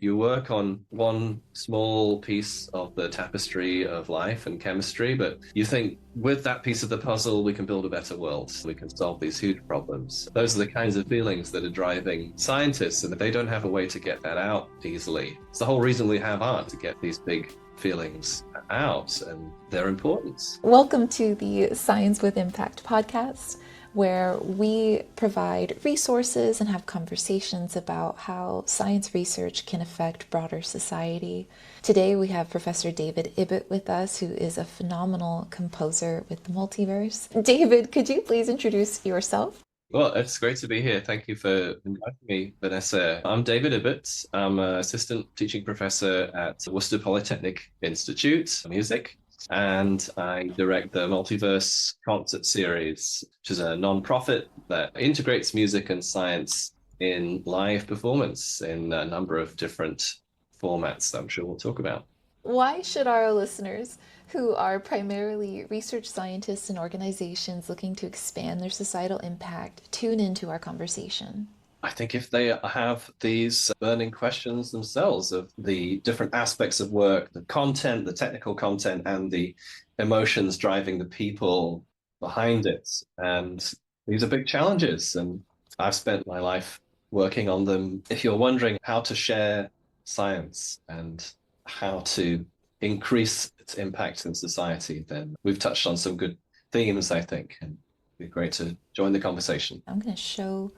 You work on one small piece of the tapestry of life and chemistry, but you think with that piece of the puzzle, we can build a better world. We can solve these huge problems. Those are the kinds of feelings that are driving scientists, and they don't have a way to get that out easily. It's the whole reason we have art, to get these big feelings out and their importance. Welcome to the Science with Impact podcast, where we provide resources and have conversations about how science research can affect broader society. Today we have Professor David Ibbett with us, who is a phenomenal composer with the Multiverse. David, could you please introduce yourself? Well, it's great to be here. Thank you for inviting me, Vanessa. I'm David Ibbett. I'm an assistant teaching professor at Worcester Polytechnic Institute of Music, and I direct the Multiverse Concert Series, which is a non-profit that integrates music and science in live performance in a number of different formats that I'm sure we'll talk about. Why should our listeners, who are primarily research scientists and organizations looking to expand their societal impact, tune into our conversation? I think if they have these burning questions themselves of the different aspects of work, the content, the technical content, and the emotions driving the people behind it. And these are big challenges. And I've spent my life working on them. If you're wondering how to share science and how to increase its impact in society, then we've touched on some good themes, I think. And it'd be great to join the conversation. I'm going to show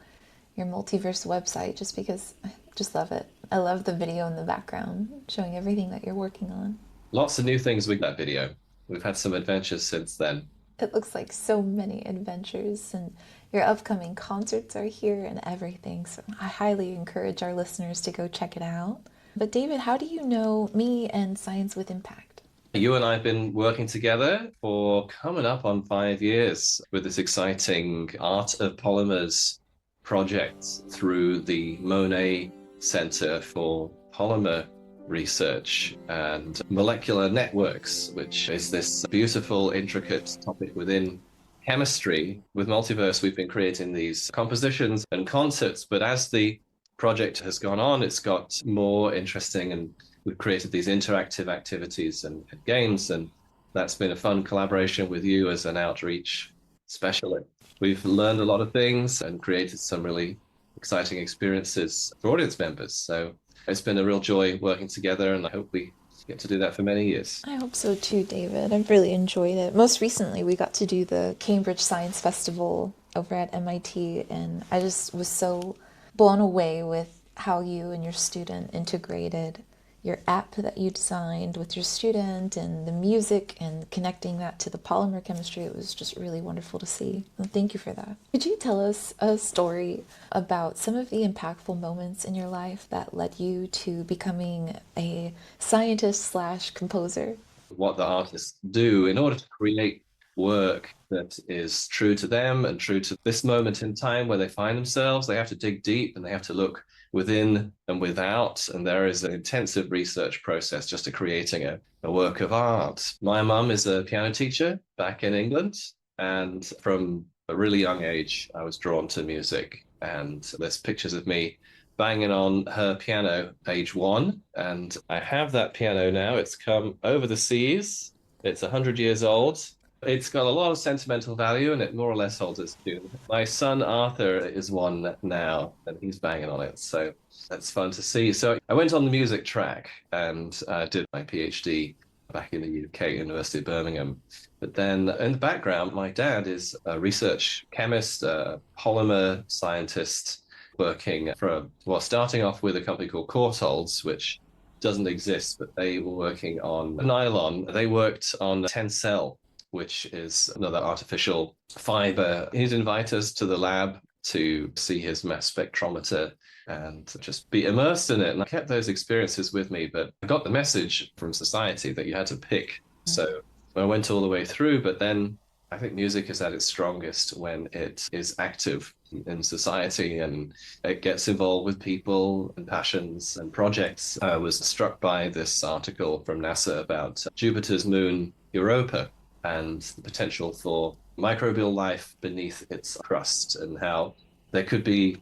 your Multiverse website just because I just love it. I love the video in the background showing everything that you're working on. Lots of new things with that video. We've had some adventures since then. It looks like so many adventures, and your upcoming concerts are here and everything. So I highly encourage our listeners to go check it out. But David, how do you know me and Science with Impact? You and I have been working together for coming up on 5 years with this exciting Art of Polymers project through the Monet Center for Polymer Research and Molecular Networks, which is this beautiful, intricate topic within chemistry. With Multiverse, we've been creating these compositions and concerts, but as the project has gone on, it's got more interesting, and we've created these interactive activities and games, and that's been a fun collaboration with you as an outreach specialist. We've learned a lot of things and created some really exciting experiences for audience members. So it's been a real joy working together, and I hope we get to do that for many years. I hope so too, David. I've really enjoyed it. Most recently, we got to do the Cambridge Science Festival over at MIT, and I just was so blown away with how you and your student integrated your app that you designed with your student and the music and connecting that to the polymer chemistry. It was just really wonderful to see. And thank you for that. Could you tell us a story about some of the impactful moments in your life that led you to becoming a scientist slash composer? What the artists do in order to create work that is true to them and true to this moment in time where they find themselves. They have to dig deep and they have to look within and without. And there is an intensive research process just to creating a work of art. My mum is a piano teacher back in England. And from a really young age, I was drawn to music. And there's pictures of me banging on her piano, age 1. And I have that piano now. It's come over the seas. It's 100 years old. It's got a lot of sentimental value, and it more or less holds its tune. My son Arthur is one now, and he's banging on it. So that's fun to see. So I went on the music track and did my PhD back in the UK, University of Birmingham. But then in the background, my dad is a research chemist, a polymer scientist, working starting off with a company called Courtaulds, which doesn't exist, but they were working on nylon. They worked on Tencel, which is another artificial fiber. He'd invite us to the lab to see his mass spectrometer and just be immersed in it. And I kept those experiences with me, but I got the message from society that you had to pick. So I went all the way through, but then I think music is at its strongest when it is active in society and it gets involved with people and passions and projects. I was struck by this article from NASA about Jupiter's moon, Europa, and the potential for microbial life beneath its crust, and how there could be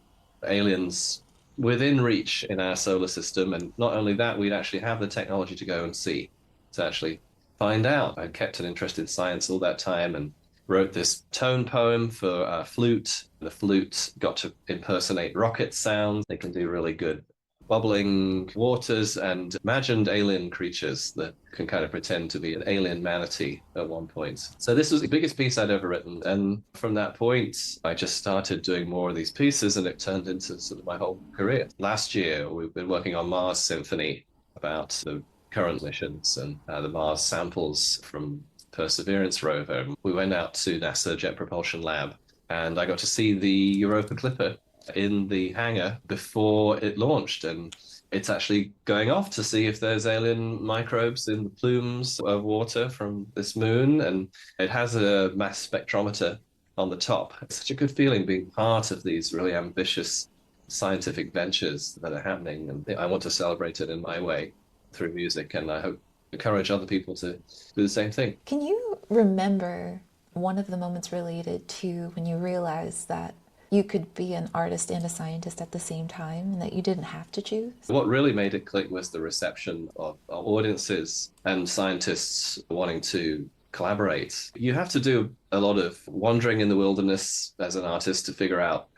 aliens within reach in our solar system. And not only that, we'd actually have the technology to go and see, to actually find out. I kept an interest in science all that time and wrote this tone poem for a flute. The flute got to impersonate rocket sounds. They can do really good bubbling waters and imagined alien creatures that can kind of pretend to be an alien manatee at one point. So this was the biggest piece I'd ever written. And from that point, I just started doing more of these pieces and it turned into sort of my whole career. Last year, we've been working on Mars Symphony about the current missions and the Mars samples from Perseverance rover. We went out to NASA Jet Propulsion Lab and I got to see the Europa Clipper in the hangar before it launched, and it's actually going off to see if there's alien microbes in the plumes of water from this moon, and it has a mass spectrometer on the top. It's such a good feeling being part of these really ambitious scientific ventures that are happening, and I want to celebrate it in my way through music, and I hope encourage other people to do the same thing. Can you remember one of the moments related to when you realized that you could be an artist and a scientist at the same time and that you didn't have to choose? What really made it click was the reception of audiences and scientists wanting to collaborate. You have to do a lot of wandering in the wilderness as an artist to figure out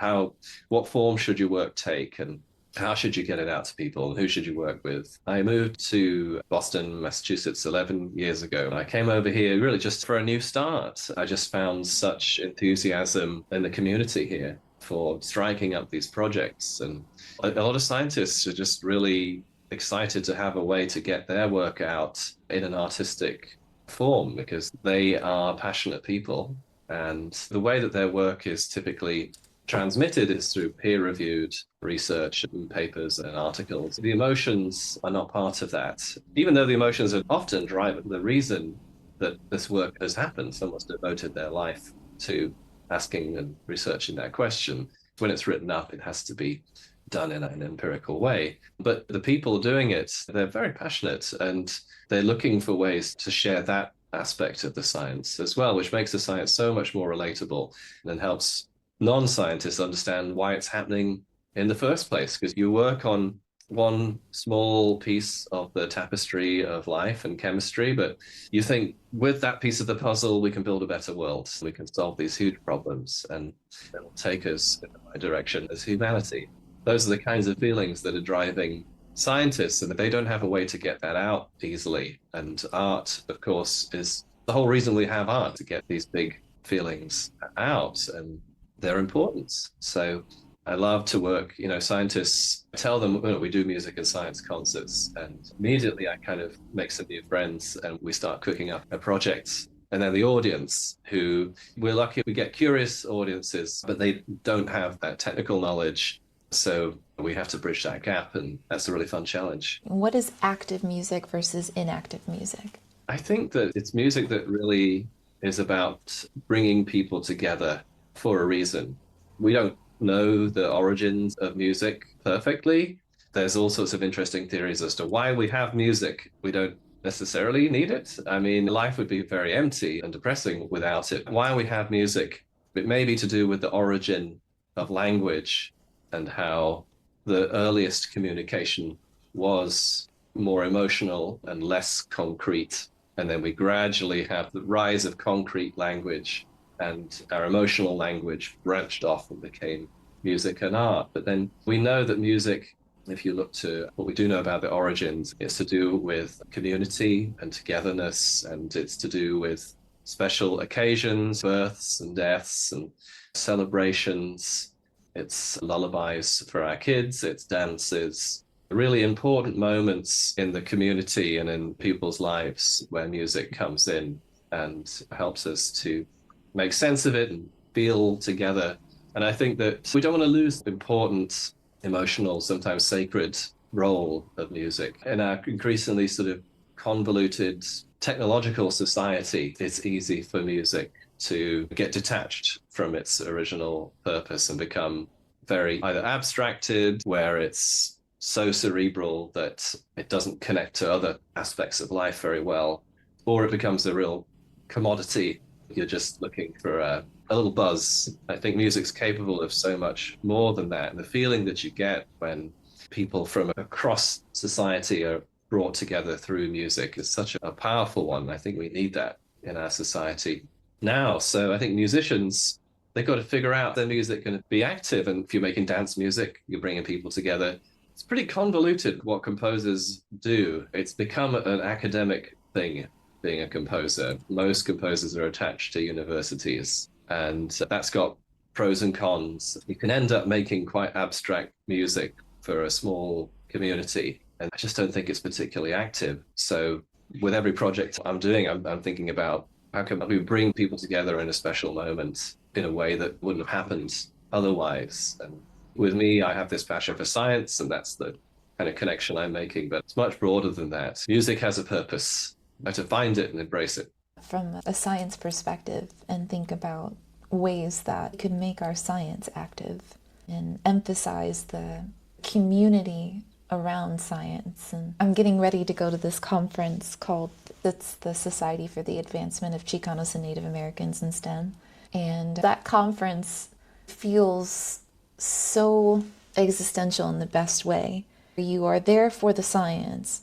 what form should your work take and how should you get it out to people and who should you work with. I moved to Boston, Massachusetts 11 years ago. And I came over here really just for a new start. I just found such enthusiasm in the community here for striking up these projects. And a lot of scientists are just really excited to have a way to get their work out in an artistic form because they are passionate people. And the way that their work is typically transmitted is through peer-reviewed research and papers and articles. The emotions are not part of that, even though the emotions are often driving the reason that this work has happened. Someone's devoted their life to asking and researching that question. When it's written up, it has to be done in an empirical way. But the people doing it, they're very passionate and they're looking for ways to share that aspect of the science as well, which makes the science so much more relatable and helps non-scientists understand why it's happening in the first place, because you work on one small piece of the tapestry of life and chemistry, but you think with that piece of the puzzle, we can build a better world. We can solve these huge problems and it'll take us in the right direction as humanity. Those are the kinds of feelings that are driving scientists, and they don't have a way to get that out easily. And art, of course, is the whole reason we have art, to get these big feelings out, and their importance. So I love to work, scientists, tell them, we do music and science concerts, and immediately I kind of make some new friends and we start cooking up a project. And then the audience, who we're lucky we get curious audiences, but they don't have that technical knowledge. So we have to bridge that gap, and that's a really fun challenge. What is active music versus inactive music? I think that it's music that really is about bringing people together for a reason. We don't know the origins of music perfectly. There's all sorts of interesting theories as to why we have music. We don't necessarily need it. I mean, life would be very empty and depressing without it. Why we have music, it may be to do with the origin of language and how the earliest communication was more emotional and less concrete. And then we gradually have the rise of concrete language, and our emotional language branched off and became music and art. But then we know that music, if you look to what we do know about the origins, it's to do with community and togetherness, and it's to do with special occasions, births and deaths and celebrations. It's lullabies for our kids, it's dances, really important moments in the community and in people's lives where music comes in and helps us to make sense of it and feel together. And I think that we don't want to lose the important, emotional, sometimes sacred role of music. In our increasingly sort of convoluted technological society, it's easy for music to get detached from its original purpose and become very either abstracted, where it's so cerebral that it doesn't connect to other aspects of life very well, or it becomes a real commodity. You're just looking for a a little buzz. I think music's capable of so much more than that. And the feeling that you get when people from across society are brought together through music is such a powerful one. I think we need that in our society now. So I think musicians, they've got to figure out their music can be active. And if you're making dance music, you're bringing people together. It's pretty convoluted what composers do. It's become an academic thing being a composer. Most composers are attached to universities, and that's got pros and cons. You can end up making quite abstract music for a small community, and I just don't think it's particularly active. So with every project I'm doing, I'm thinking about how can we bring people together in a special moment in a way that wouldn't have happened otherwise. And with me, I have this passion for science, and that's the kind of connection I'm making, but it's much broader than that. Music has a purpose. I have to find it and embrace it. From a science perspective, and think about ways that could make our science active and emphasize the community around science. And I'm getting ready to go to this conference called, it's the Society for the Advancement of Chicanos and Native Americans in STEM. And that conference feels so existential in the best way. You are there for the science,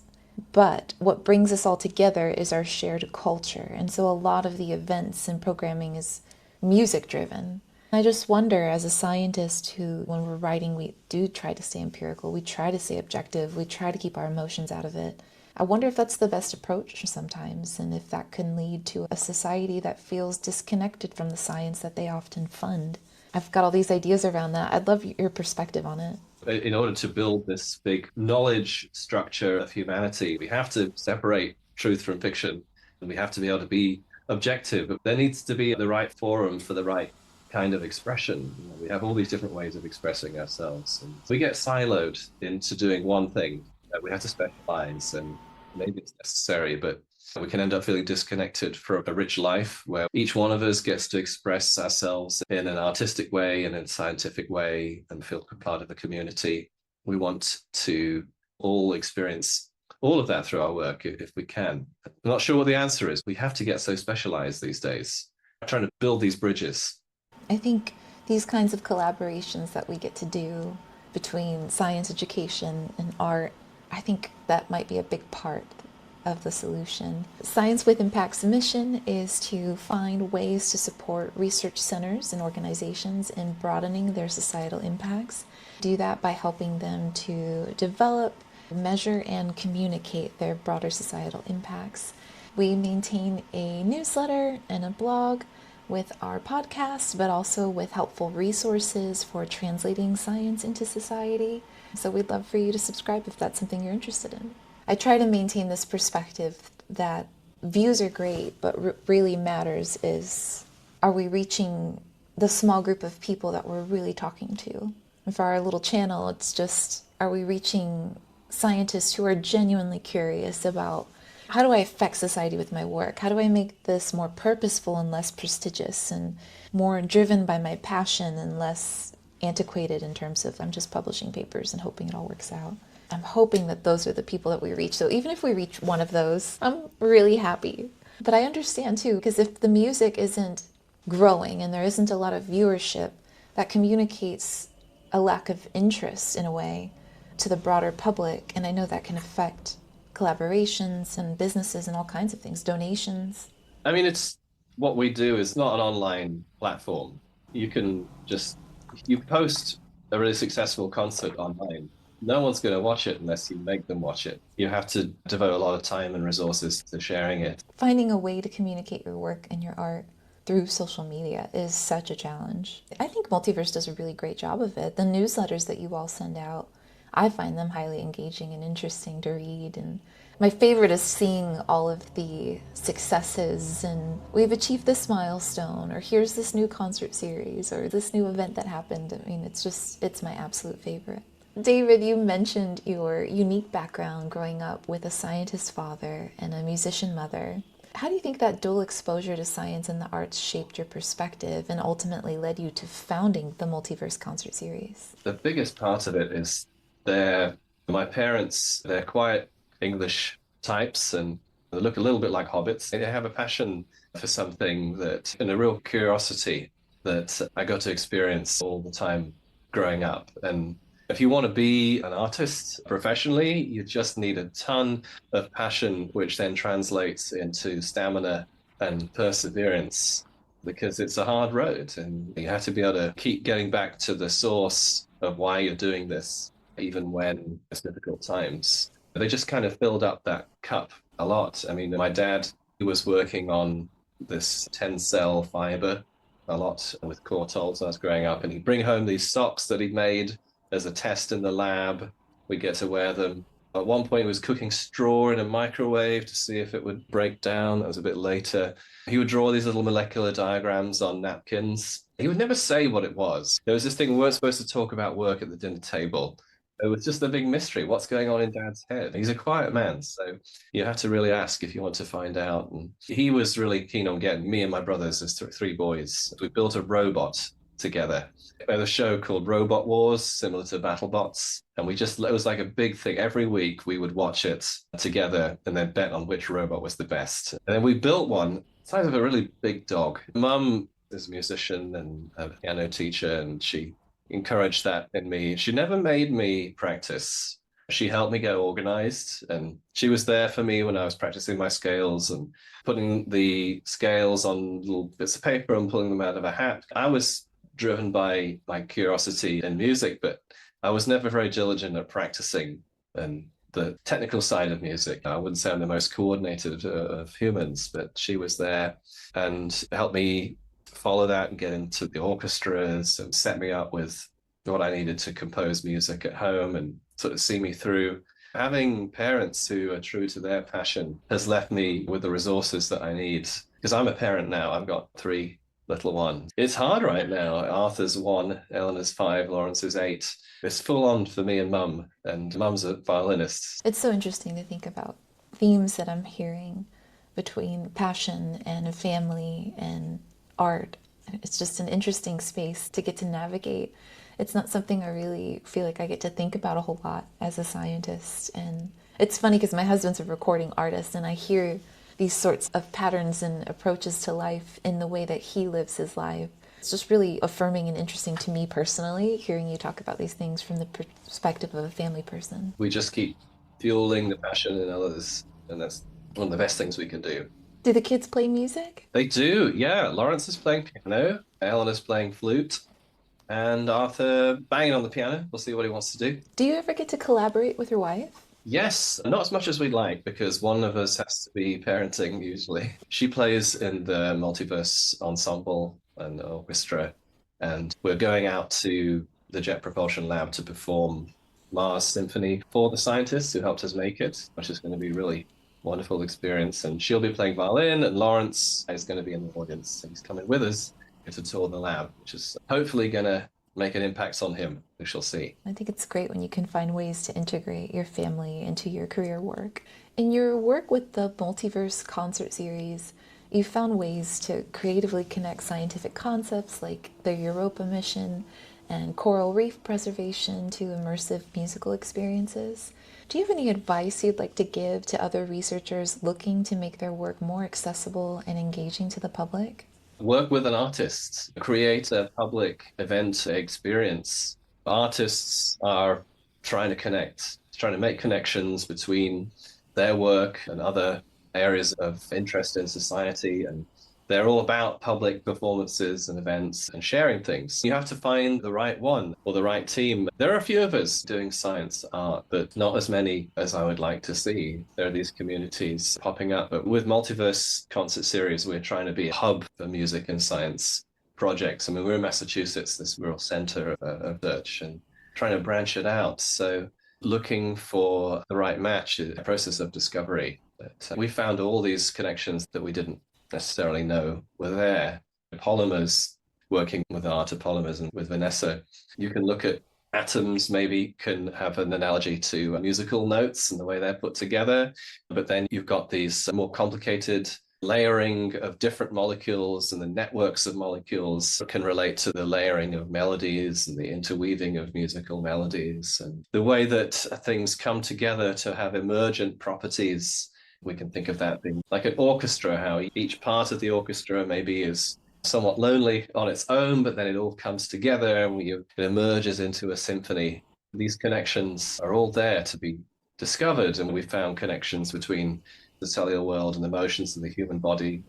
but what brings us all together is our shared culture. And so a lot of the events and programming is music driven. I just wonder, as a scientist who, when we're writing, we do try to stay empirical, we try to stay objective, we try to keep our emotions out of it. I wonder if that's the best approach sometimes, and if that can lead to a society that feels disconnected from the science that they often fund. I've got all these ideas around that. I'd love your perspective on it. In order to build this big knowledge structure of humanity, we have to separate truth from fiction, and we have to be able to be objective. But there needs to be the right forum for the right kind of expression. We have all these different ways of expressing ourselves, and we get siloed into doing one thing. We have to specialize, and maybe it's necessary, but we can end up feeling disconnected from a rich life where each one of us gets to express ourselves in an artistic way and in a scientific way and feel part of the community. We want to all experience all of that through our work if we can. I'm not sure what the answer is. We have to get so specialized these days. I'm trying to build these bridges. I think these kinds of collaborations that we get to do between science education and art, I think that might be a big part of the solution. Science with Impact's mission is to find ways to support research centers and organizations in broadening their societal impacts. Do that by helping them to develop, measure, and communicate their broader societal impacts. We maintain a newsletter and a blog with our podcast, but also with helpful resources for translating science into society. So we'd love for you to subscribe if that's something you're interested in. I try to maintain this perspective that views are great, but what really matters is, are we reaching the small group of people that we're really talking to? And for our little channel, it's just, are we reaching scientists who are genuinely curious about, how do I affect society with my work? How do I make this more purposeful and less prestigious and more driven by my passion and less antiquated in terms of I'm just publishing papers and hoping it all works out? I'm hoping that those are the people that we reach. So even if we reach one of those, I'm really happy. But I understand too, because if the music isn't growing and there isn't a lot of viewership, that communicates a lack of interest in a way to the broader public. And I know that can affect collaborations and businesses and all kinds of things, donations. I mean, it's what we do is not an online platform. You can just, you post a really successful concert online. No one's going to watch it unless you make them watch it. You have to devote a lot of time and resources to sharing it. Finding a way to communicate your work and your art through social media is such a challenge. I think Multiverse does a really great job of it. The newsletters that you all send out, I find them highly engaging and interesting to read. And my favorite is seeing all of the successes and we've achieved this milestone, or here's this new concert series, or this new event that happened. I mean, it's my absolute favorite. David, you mentioned your unique background growing up with a scientist father and a musician mother. How do you think that dual exposure to science and the arts shaped your perspective and ultimately led you to founding the Multiverse Concert Series? The biggest part of it is my parents, they're quiet English types and they look a little bit like hobbits. They have a passion for something that, and a real curiosity that I got to experience all the time growing up. And if you want to be an artist professionally, you just need a ton of passion, which then translates into stamina and perseverance because it's a hard road and you have to be able to keep getting back to the source of why you're doing this, even when it's difficult times. They just kind of filled up that cup a lot. I mean, my dad was working on this 10-cell fiber a lot with Cortol as I was growing up, and he'd bring home these socks that he'd made as a test in the lab. We'd get to wear them. At one point, he was cooking straw in a microwave to see if it would break down. That was a bit later. He would draw these little molecular diagrams on napkins. He would never say what it was. There was this thing we weren't supposed to talk about work at the dinner table. It was just a big mystery. What's going on in Dad's head? He's a quiet man, so you have to really ask if you want to find out. And he was really keen on getting me and my brothers, as three boys. We built a robot together. We had a show called Robot Wars, similar to BattleBots. And it was like a big thing. Every week we would watch it together and then bet on which robot was the best. And then we built one, size of a really big dog. Mum is a musician and a piano teacher, and she encouraged that in me. She never made me practice. She helped me get organized, and she was there for me when I was practicing my scales and putting the scales on little bits of paper and pulling them out of a hat. I was driven by my curiosity in music, but I was never very diligent at practicing and the technical side of music. I wouldn't say I'm the most coordinated of humans, but she was there and helped me follow that and get into the orchestras and set me up with what I needed to compose music at home and sort of see me through. Having parents who are true to their passion has left me with the resources that I need, because I'm a parent now. I've got 3 little ones. It's hard right now. Arthur's 1, Eleanor's 5, Lawrence is 8. It's full on for me and Mum, and Mum's a violinist. It's so interesting to think about themes that I'm hearing between passion and family and art. It's just an interesting space to get to navigate. It's not something I really feel like I get to think about a whole lot as a scientist. And it's funny because my husband's a recording artist, and I hear these sorts of patterns and approaches to life in the way that he lives his life. It's just really affirming and interesting to me personally, hearing you talk about these things from the perspective of a family person. We just keep fueling the passion in others, and that's one of the best things we can do. Do the kids play music? They do, yeah. Lawrence is playing piano, Eleanor's playing flute, and Arthur banging on the piano. We'll see what he wants to do. Do you ever get to collaborate with your wife? Yes, not as much as we'd like, because one of us has to be parenting usually. She plays in the Multiverse ensemble and orchestra, and we're going out to the Jet Propulsion Lab to perform Mars Symphony for the scientists who helped us make it, which is going to be really wonderful experience. And she'll be playing violin, and Lawrence is going to be in the audience. He's coming with us to tour the lab, which is hopefully going to make an impact on him. We shall see. I think it's great when you can find ways to integrate your family into your career work. In your work with the Multiverse Concert Series, you found ways to creatively connect scientific concepts like the Europa mission and coral reef preservation to immersive musical experiences. Do you have any advice you'd like to give to other researchers looking to make their work more accessible and engaging to the public? Work with an artist, create a public event experience. Artists are trying to connect, trying to make connections between their work and other areas of interest in society, and they're all about public performances and events and sharing things. You have to find the right one or the right team. There are a few of us doing science art, but not as many as I would like to see. There are these communities popping up. But with Multiverse Concert Series, we're trying to be a hub for music and science projects. I mean, we're in Massachusetts, this real center of research, and trying to branch it out. So looking for the right match is a process of discovery. But we found all these connections that we didn't necessarily know were there. Polymers, working with the art of polymers and with Vanessa, you can look at atoms, maybe can have an analogy to musical notes and the way they're put together, but then you've got these more complicated layering of different molecules, and the networks of molecules can relate to the layering of melodies and the interweaving of musical melodies, and the way that things come together to have emergent properties. We can think of that being like an orchestra, how each part of the orchestra maybe is somewhat lonely on its own, but then it all comes together and it emerges into a symphony. These connections are all there to be discovered, and we found connections between the cellular world and the motions of the human body.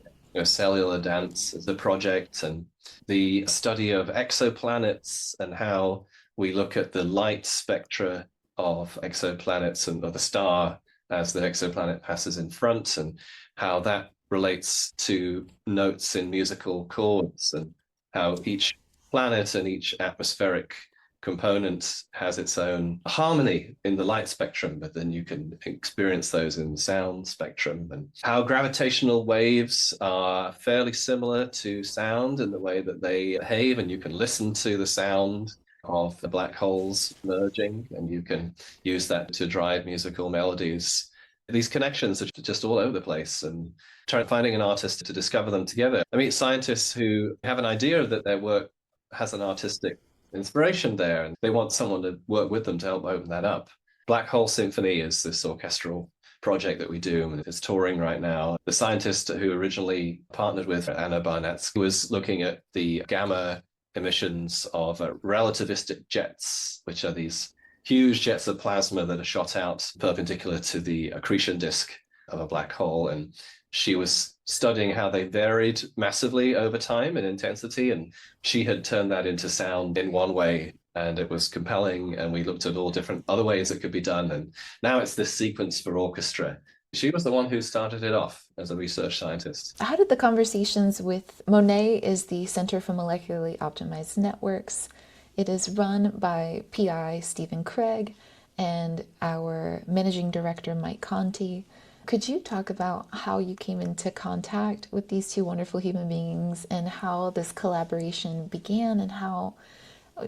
Cellular dance as a project, and the study of exoplanets and how we look at the light spectra of exoplanets and of the star as the exoplanet passes in front, and how that relates to notes in musical chords, and how each planet and each atmospheric component has its own harmony in the light spectrum, but then you can experience those in the sound spectrum, and how gravitational waves are fairly similar to sound in the way that they behave, and you can listen to the sound of the black holes merging, and you can use that to drive musical melodies. These connections are just all over the place, and finding an artist to discover them together. I meet scientists who have an idea that their work has an artistic inspiration there, and they want someone to work with them to help open that up. Black Hole Symphony is this orchestral project that we do, and it's touring right now. The scientist who originally partnered with Anna Barnett was looking at the gamma emissions of relativistic jets, which are these huge jets of plasma that are shot out perpendicular to the accretion disk of a black hole. And she was studying how they varied massively over time in intensity, and she had turned that into sound in one way, and it was compelling, and we looked at all different other ways it could be done, and now it's this sequence for orchestra. She was the one who started it off as a research scientist. How did the conversations with MONET is the Center for Molecularly Optimized Networks. It is run by PI Stephen Craig and our managing director, Mike Conti. Could you talk about how you came into contact with these two wonderful human beings and how this collaboration began, and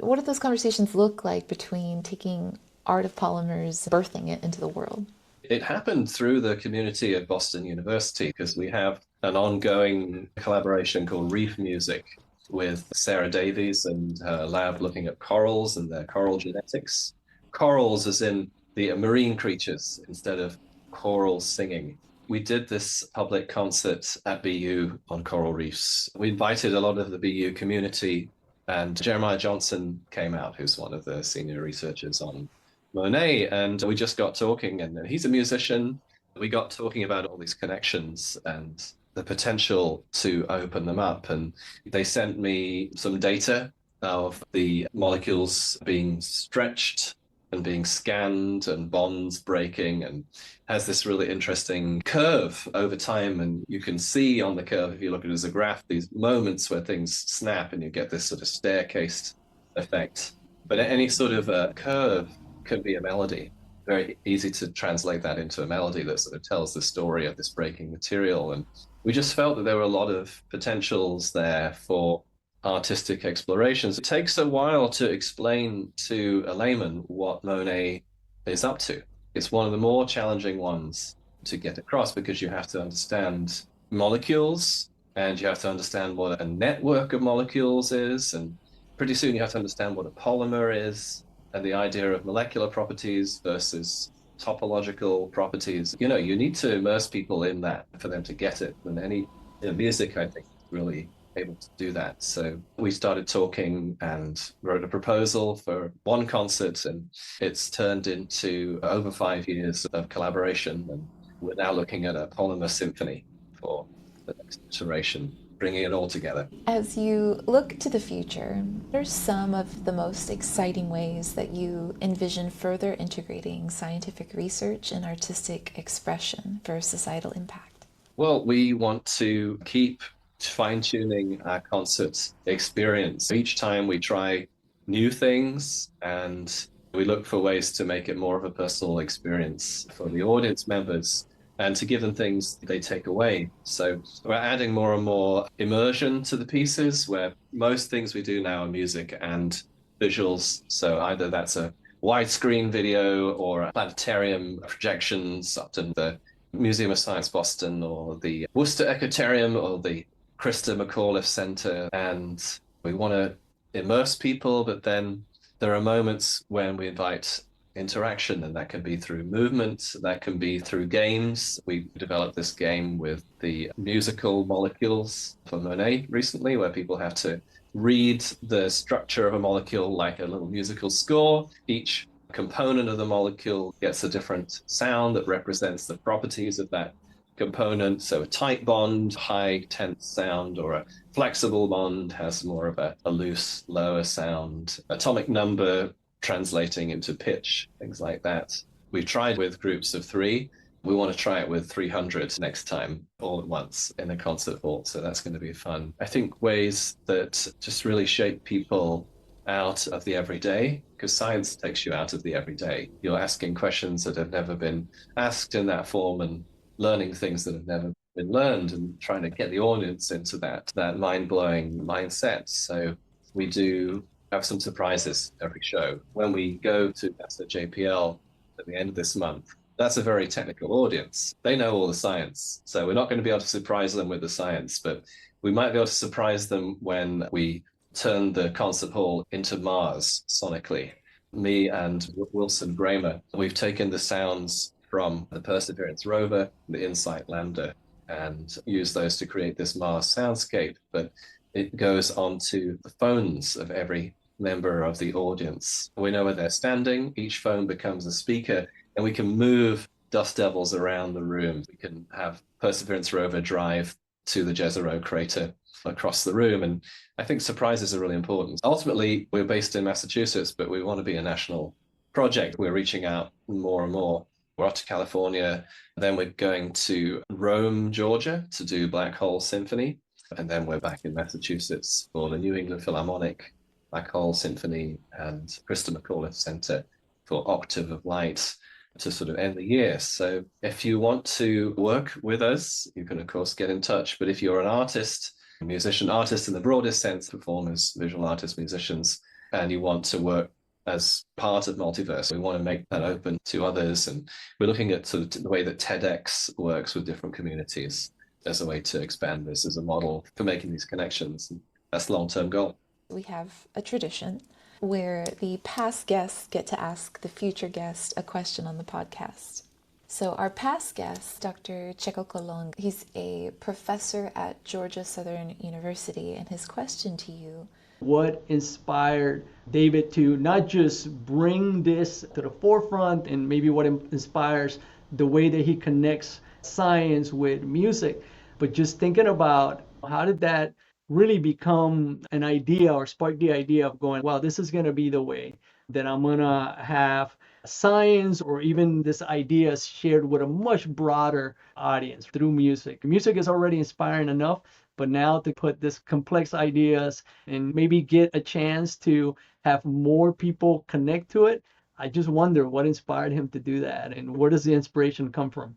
what did those conversations look like between taking art of polymers, birthing it into the world? It happened through the community at Boston University, because we have an ongoing collaboration called Reef Music with Sarah Davies and her lab looking at corals and their coral genetics. Corals as in the marine creatures instead of choral singing. We did this public concert at BU on coral reefs. We invited a lot of the BU community, and Jeremiah Johnson came out, who's one of the senior researchers on MONET, and we just got talking, and he's a musician. We got talking about all these connections and the potential to open them up, and they sent me some data of the molecules being stretched and being scanned and bonds breaking, and has this really interesting curve over time. And you can see on the curve, if you look at it as a graph, these moments where things snap and you get this sort of staircase effect. But any sort of a curve can be a melody. Very easy to translate that into a melody that sort of tells the story of this breaking material. And we just felt that there were a lot of potentials there for artistic explorations. It takes a while to explain to a layman what MONET is up to. It's one of the more challenging ones to get across, because you have to understand molecules, and you have to understand what a network of molecules is, and pretty soon you have to understand what a polymer is, and the idea of molecular properties versus topological properties. You need to immerse people in that for them to get it. And any music, I think, is really able to do that. So we started talking and wrote a proposal for one concert, and it's turned into over 5 years of collaboration. And we're now looking at a polymer symphony for the next iteration, bringing it all together. As you look to the future, what are some of the most exciting ways that you envision further integrating scientific research and artistic expression for societal impact? Well, we want to keep fine-tuning our concert experience. Each time we try new things, and we look for ways to make it more of a personal experience for the audience members, and to give them things they take away. So we're adding more and more immersion to the pieces, where most things we do now are music and visuals. So either that's a widescreen video or a planetarium projections up in the Museum of Science Boston, or the Worcester Ecotarium, or the Krista McAuliffe Center. And we want to immerse people, but then there are moments when we invite interaction, and that can be through movement, that can be through games. We developed this game with the musical molecules for Monet recently, where people have to read the structure of a molecule like a little musical score. Each component of the molecule gets a different sound that represents the properties of that component. So a tight bond, high tense sound, or a flexible bond has more of a loose, lower sound. Atomic number translating into pitch, things like that. We've tried with groups of 3. We want to try it with 300 next time, all at once in a concert hall. So that's going to be fun. I think ways that just really shake people out of the everyday, because science takes you out of the everyday. You're asking questions that have never been asked in that form and learning things that have never been learned and trying to get the audience into that mind-blowing mindset. So we do have some surprises every show. When we go to that's at JPL at the end of this month, that's a very technical audience. They know all the science. So we're not going to be able to surprise them with the science, but we might be able to surprise them when we turn the concert hall into Mars sonically. Me and Wilson Bramer, we've taken the sounds from the Perseverance rover, the InSight lander, and used those to create this Mars soundscape. But it goes onto the phones of every member of the audience. We know where they're standing. Each phone becomes a speaker, and we can move dust devils around the room. We can have Perseverance rover drive to the Jezero crater across the room. And I think surprises are really important. Ultimately, we're based in Massachusetts, but we want to be a national project. We're reaching out more and more. We're off to California. Then we're going to Rome, Georgia to do Black Hole Symphony. And then we're back in Massachusetts for the New England Philharmonic Black Hole Symphony and Krista McAuliffe Center for Octave of Light to sort of end the year. So if you want to work with us, you can, of course, get in touch. But if you're an artist, a musician, artist in the broadest sense, performers, visual artists, musicians, and you want to work as part of Multiverse, we want to make that open to others. And we're looking at sort of the way that TEDx works with different communities as a way to expand this as a model for making these connections. And that's the long-term goal. We have a tradition where the past guests get to ask the future guest a question on the podcast. So our past guest, Dr. Checo Colon, he's a professor at Georgia Southern University, and his question to you: what inspired David to not just bring this to the forefront, and maybe what inspires the way that he connects science with music, but just thinking about how did that really become an idea or spark the idea of going, wow, this is going to be the way that I'm going to have science or even this idea shared with a much broader audience through music. Music is already inspiring enough, but now to put this complex ideas and maybe get a chance to have more people connect to it, I just wonder what inspired him to do that, and where does the inspiration come from?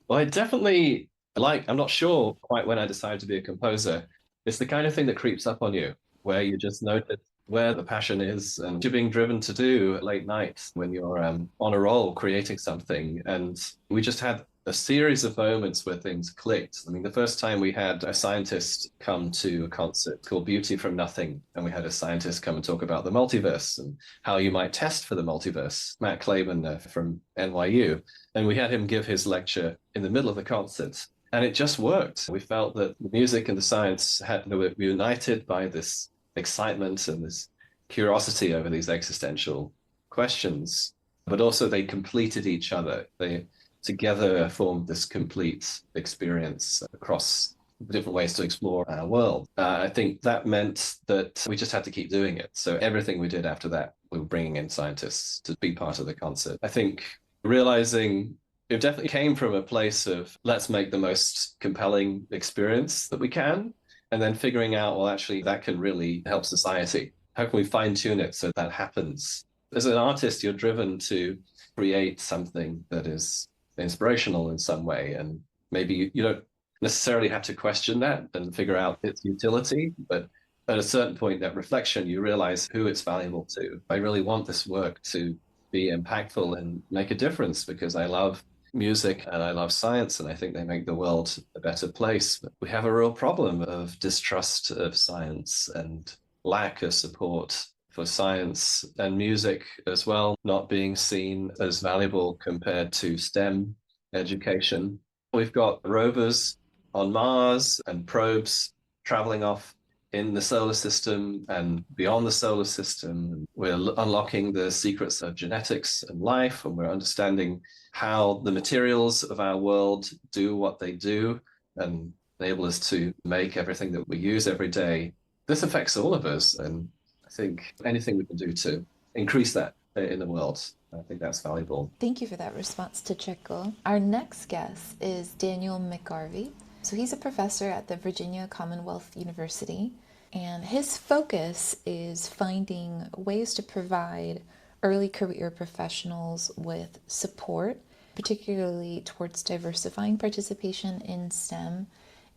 Well, I definitely I'm not sure quite when I decided to be a composer. It's the kind of thing that creeps up on you, where you just notice where the passion is and you're being driven to do late nights when you're on a roll creating something. And we just had a series of moments where things clicked. I mean, the first time we had a scientist come to a concert called Beauty from Nothing, and we had a scientist come and talk about the multiverse and how you might test for the multiverse, Matt Claiborne from NYU. And we had him give his lecture in the middle of the concert. And it just worked. We felt that the music and the science were united by this excitement and this curiosity over these existential questions, but also they completed each other. They together formed this complete experience across different ways to explore our world. I think that meant that we just had to keep doing it. So everything we did after that, we were bringing in scientists to be part of the concert. I think realizing it definitely came from a place of let's make the most compelling experience that we can, and then figuring out, well, actually, that can really help society. How can we fine tune it so that happens? As an artist, you're driven to create something that is inspirational in some way. And maybe you don't necessarily have to question that and figure out its utility, but at a certain point, that reflection, you realize who it's valuable to. I really want this work to be impactful and make a difference because I love music and I love science, and I think they make the world a better place. But we have a real problem of distrust of science and lack of support for science and music as well, not being seen as valuable compared to STEM education. We've got rovers on Mars and probes traveling off in the solar system and beyond the solar system. We're unlocking the secrets of genetics and life, and we're understanding how the materials of our world do what they do and enable us to make everything that we use every day. This affects all of us, and I think anything we can do to increase that in the world, I think that's valuable. Thank you for that response to Chico. Our next guest is Daniel McGarvey. So he's a professor at the Virginia Commonwealth University, and his focus is finding ways to provide early career professionals with support, particularly towards diversifying participation in STEM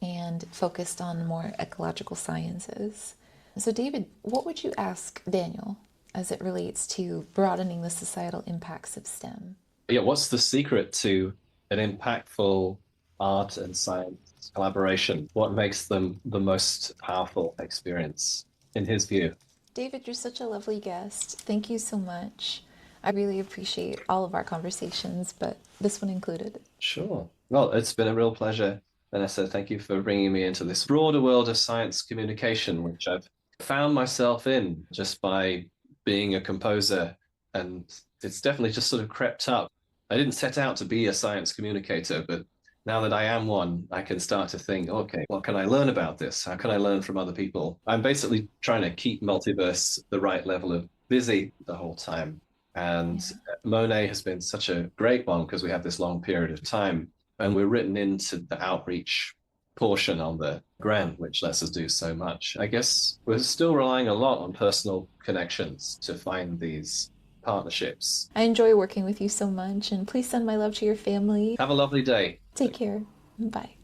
and focused on more ecological sciences. So David, what would you ask Daniel as it relates to broadening the societal impacts of STEM? Yeah, what's the secret to an impactful art and science collaboration? What makes them the most powerful experience in his view? David, you're such a lovely guest. Thank you so much. I really appreciate all of our conversations, but this one included. Sure. Well, it's been a real pleasure, Vanessa. Thank you for bringing me into this broader world of science communication, which I've found myself in just by being a composer. And it's definitely just sort of crept up. I didn't set out to be a science communicator, but now that I am one, I can start to think, okay, what can I learn about this? How can I learn from other people? I'm basically trying to keep Multiverse the right level of busy the whole time. And Monet has been such a great one because we have this long period of time and we're written into the outreach portion on the grant, which lets us do so much. I guess we're still relying a lot on personal connections to find these partnerships. I enjoy working with you so much, and please send my love to your family. Have a lovely day. Take care. Bye.